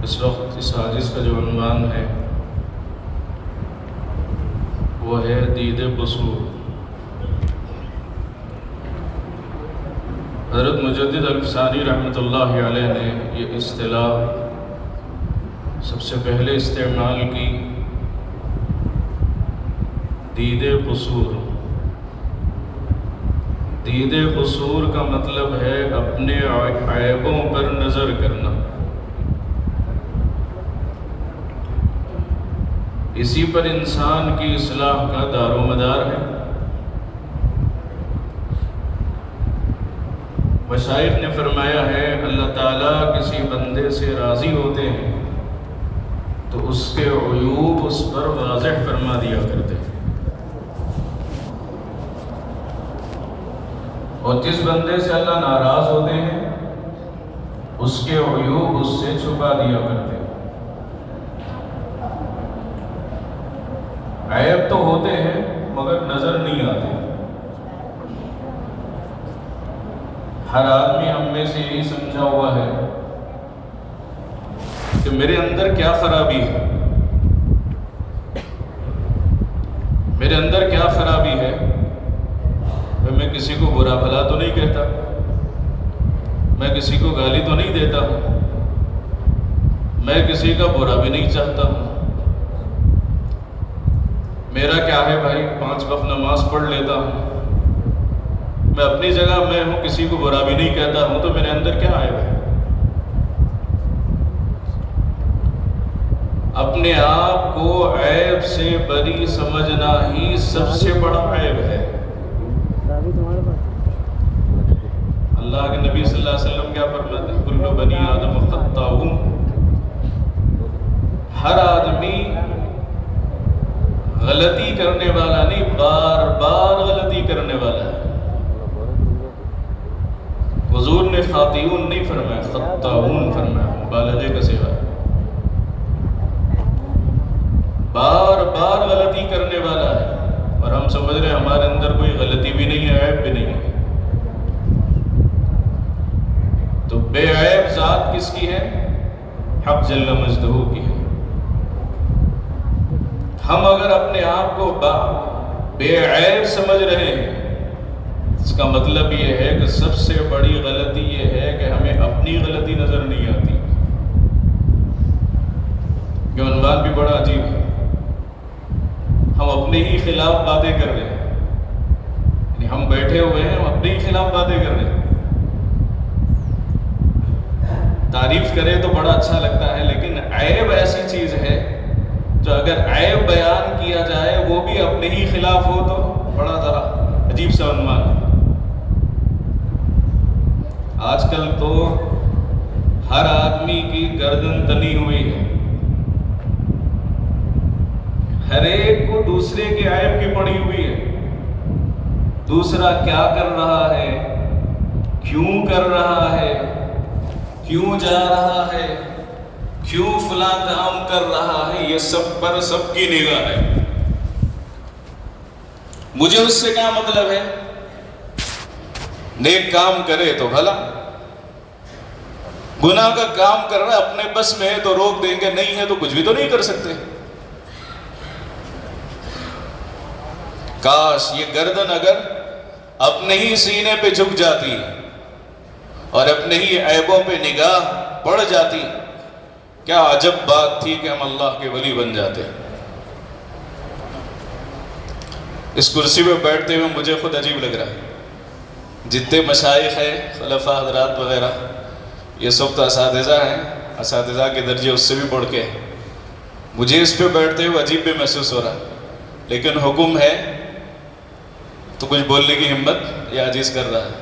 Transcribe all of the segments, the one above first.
इस वक्त इस हाजिस का जो उन्वान है वो है दीद क़ुसूर। हज़रत मुजद्दिद अल-फ़सानी रहमतुल्लाहि अलैह ने ये इस्तिलाह सबसे पहले इस्तेमाल की। दीद क़ुसूर, दीद क़ुसूर का मतलब है अपने ऐबों पर नज़र करना। इसी पर इंसान की इस्लाह का दारोमदार है। मशाइख ने फरमाया है अल्लाह ताला किसी बंदे से राज़ी होते हैं तो उसके उयूब उस पर वाज़ेह फरमा दिया करते हैं, और जिस बंदे से अल्लाह नाराज़ होते हैं उसके उयूब उससे छुपा दिया करते हैं। ऐब तो होते हैं मगर नज़र नहीं आते। हर आदमी हम में से यही समझा हुआ है कि मेरे अंदर क्या खराबी है, मेरे अंदर क्या खराबी है। मैं किसी को बुरा भला तो नहीं कहता, मैं किसी को गाली तो नहीं देता हूँ, मैं किसी का बुरा भी नहीं चाहता हूँ। मेरा क्या है भाई, 5 वक्त नमाज पढ़ लेता हूँ, मैं अपनी जगह मैं हूँ, किसी को बुरा भी नहीं कहता हूँ, तो मेरे अंदर क्या ऐब है। अपने आप को ऐब से बरी समझना ही सबसे बड़ा ऐब है। अल्लाह के नबी सल्लल्लाहु अलैहि वसल्लम क्या फरमाते हैं, कुल्लु बनी आदम खत्ताऊन। हर आदमी गलती करने वाला नहीं, बार बार गलती करने वाला है। हुजूर ने खातिऊन नहीं फरमाया, खत्ताऊन फरमाया, मुबालगे का सिवा। बार बार गलती करने वाला है, और हम समझ रहे हैं हमारे अंदर कोई गलती भी नहीं है, ऐब भी नहीं है। तो बेऐब ज़ात किसकी है? हक़ जल्ल मजदहू की है। हम अगर अपने आप को बेऐब समझ रहे हैं, इसका मतलब ये है कि सबसे बड़ी गलती ये है कि हमें अपनी गलती नजर नहीं आती। ये उन्वान भी बड़ा अजीब है। हम अपने ही खिलाफ बातें कर रहे हैं, यानी हम बैठे हुए हैं, हम अपने ही खिलाफ बातें कर रहे हैं। तारीफ करें तो बड़ा अच्छा लगता है, लेकिन ऐब ऐसी चीज है जो अगर ऐब बयान किया जाए वो भी अपने ही खिलाफ हो तो बड़ा जरा अजीब सा उन्वान है। आजकल तो हर आदमी की गर्दन तनी हुई है, हर एक को दूसरे के ऐब की पड़ी हुई है। दूसरा क्या कर रहा है, क्यों कर रहा है, क्यों जा रहा है, क्यों फला काम कर रहा है, ये सब पर सबकी निगाह है। मुझे उससे क्या मतलब है, नेक काम करे तो भला, गुनाह का काम कर रहा है अपने बस में है तो रोक देंगे, नहीं है तो कुछ भी तो नहीं कर सकते। काश ये गर्दन अगर अपने ही सीने पे झुक जाती और अपने ही ऐबों पे निगाह पड़ जाती, क्या अजब बात थी कि हम अल्लाह के वली बन जाते। इस कुर्सी पे बैठते हुए मुझे खुद अजीब लग रहा है। जितने मशाइख हैं, खलफा हजरात वगैरह, ये सब तो असातिज़ा हैं, असातिज़ा के दर्जे उससे भी बढ़ के हैं। मुझे इस पे बैठते हुए अजीब भी महसूस हो रहा है, लेकिन हुक्म है तो कुछ बोलने की हिम्मत या अजीज कर रहा है।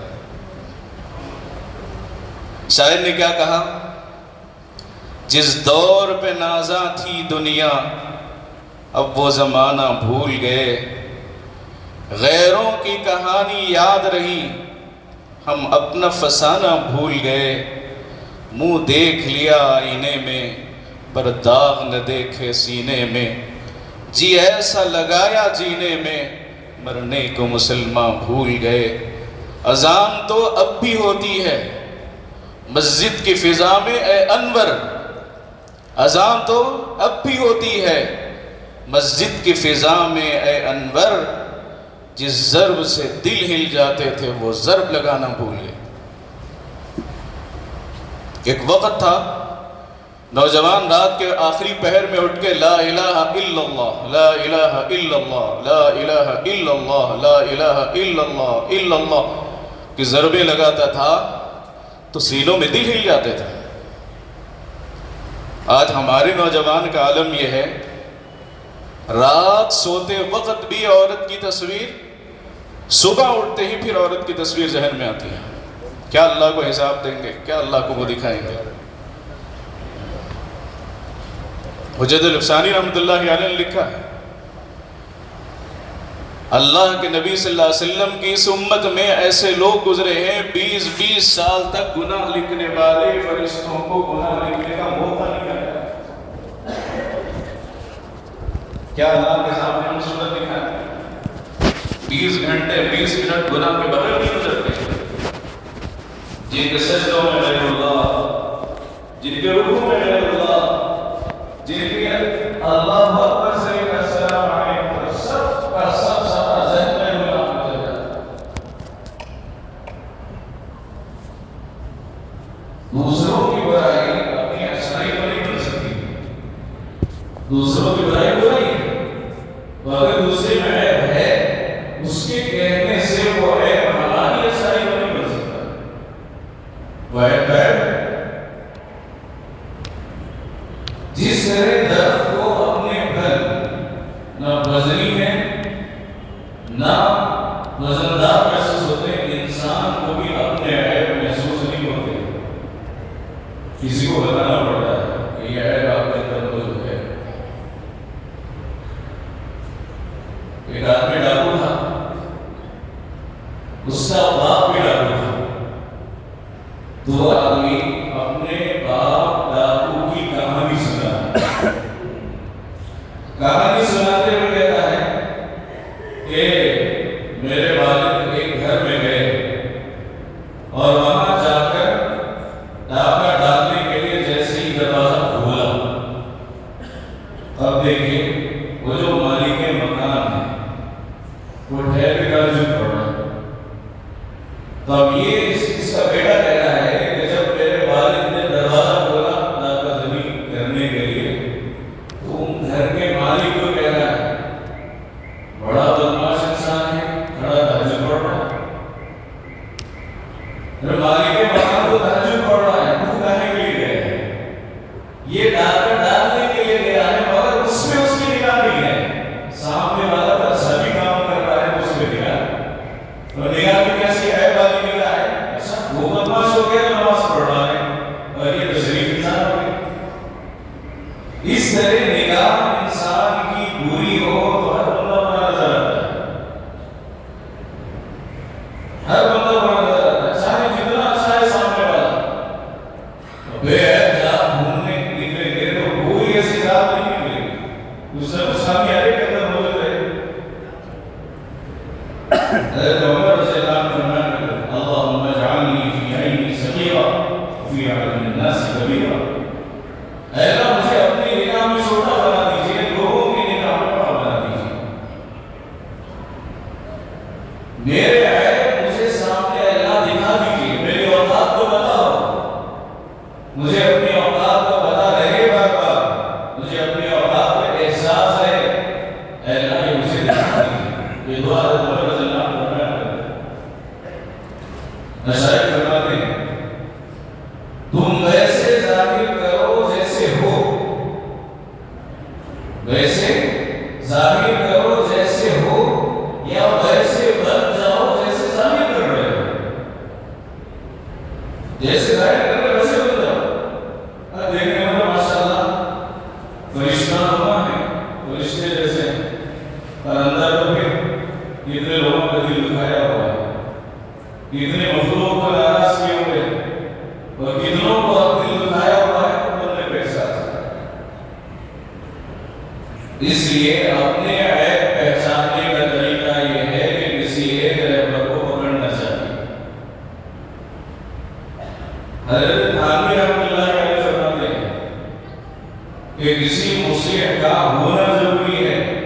शायर ने क्या कहा, जिस दौर पे नाजा थी दुनिया अब वो ज़माना भूल गए, गैरों की कहानी याद रही हम अपना फसाना भूल गए। मुंह देख लिया आईने में पर दाग न देखे सीने में, जी ऐसा लगाया जीने में मरने को मुसलमान भूल गए। अजान तो अब भी होती है मस्जिद की फिजा में, ए अनवर अजान तो अब भी होती है मस्जिद की फिजा में ए अनवर, जिस ज़र्ब से दिल हिल जाते थे वो ज़र्ब लगाना भूल गए। एक वक़्त था नौजवान रात के आखिरी पहर में उठ के ला इलाहा इल्लल्लाह ला इलाहा इल्लल्लाह ला इलाहा इल्लल्लाह ला इलाहा इल्लल्लाह इल्लल्लाह की ज़रबे लगाता था तो सीनों में दिल हिल जाते थे। आज हमारे नौजवान का आलम यह है, रात सोते वक्त भी औरत की तस्वीर, सुबह उठते ही फिर औरत की तस्वीर जहन में आती है। क्या अल्लाह को हिसाब देंगे, क्या अल्लाह को वो दिखाएंगे। हुज्जतुल अफ़सानी रहमतुल्लाहि अलैहि ने लिखा है, अल्लाह के नबी सल्लल्लाहु अलैहि वसल्लम की इस उम्मत में ऐसे लोग गुजरे हैं 20-20 साल तक गुनाह लिखने वाले फरिश्तों को गुनाह लिखने का मौका नहीं मिला। क्या अल्लाह के सामने हम सूरत दिखाएं? 20 घंटे 20 मिनट गुनाह के बगैर नहीं गुजरते। जिनके सजदों में गैरुल्लाह, जिनके रुकू में गैरुल्लाह, जिनके अल्लाह अकबर से अस्सलाम अलैकुम सब का सब सारा ज़हन में गुनाह गुजर जाता। दूसरों की बुराई अपनी अच्छाई को नहीं कर सकती। दूसरों की बुराई बुराई है, तो अगर दूसरे में ऐब है उसके कहने से वो ऐब हमारी अच्छाई को नहीं कर सकता। वो ऐब है जिस तरह दर्द को अपने घर ना वजनी है ना वजनदार महसूस होते, इंसान को भी अपने ऐब महसूस नहीं होते। किसी को बताना पड़ता है कि ये ऐब आपके अंदर मौजूद है। एक आदमी डाकू था, उसका बाप भी डाकू था। दो आदमी अपने बाप डाकू की कहानी सुना। कहानी सुनाते हुए कहता है कि मेरे वालिद एक घर में गए और वहां जाकर डाका डालने के लिए जैसे ही दरवाजा खोला, तब देखिए वो जो मालिक मकान है वो ठहर के ताज्जुब पड़ रहा है। तब ये इसका बेटा कह रहा है कि जब मेरे वालिद ने दरवाजा खोला डाका जमीन करने के लिए, तो घर के मालिक को कह रहा है बड़ा बदमाश इंसान है, खड़ा ताज्जुब पड़ रहा है। मालिक के मकान को ताज्जुब पड़ रहा है, तू काहे के लिए गया है? ये डाका डालने के लिए गया है, मगर उसमें उसकी निगाह नहीं है। सामने वाला तो सभी काम कर रहा है, उसमें निगाह, तो निगाह भी कैसी है? वाली निगाह है। अच्छा वो बदमाश हो गया, नमाज पढ़ रहा है, और ये तो शरीफ इंसान हो गया। इस तरह निगाह इंसान की बुरी हो तो हर बंदा बुरा नजर आता है, हर बंदा बुरा नजर आता है, चाहे जितना अच्छा है सामने वाला। तो बेहद जब घूमने निकलेंगे तो कोई ऐसी रात नहीं मिलेगी, दूसरा कुछ सामने के अंदर मौजूद है। हज़रत उमर रज़ियल्लाहु अन्हु फरमाते हैं, अल्लाहुम्मा इजअलनी फी ऐनी सगीरा फी अयूनिन नास कबीरा। ऐ अल्लाह मुझे अपनी निगाह में छोटा बना दीजिए, लोगों की निगाह में बड़ा बना दीजिए। मेरे ऐब मुझे सामने अल्लाह दिखा दीजिए, मेरी औकात को बताओ, मुझे अपनी औकात को बता रहे बार-बार, मुझे अपनी औकात का एहसास है, अल्लाह ये मुझे दिखा दीजिए। ये दुआ हज़रत उमर रज़ियल्लाहु अन्हु नशाई फरमाते हैं, तुम वैसे जाहिर करो जैसे हो, वैसे जाहिर करो जैसे हो, या वैसे बन जाओ जैसे जाहिर कर रहे हो। जैसे जाहिर कर रहे हो वैसे बन जाओ। देखने में तो माशाअल्लाह फरिश्ता हुआ है, फरिश्ते जैसे, और अंदर तो फिर कितने लोगों का दिल दुखाया हुआ है, कितने मखलूक को नाराज किए हुए हैं, और कितनों को दिल दुखाया हुआ है, उन्होंने पैसा। इसलिए अपने ऐब पहचानने का तरीका यह है कि किसी एक रहबर को पकड़ना चाहिए। हज़रत थानवी रहमतुल्लाहि अलैहि फरमाते हैं, कि किसी मुस्लिह का होना जरूरी है।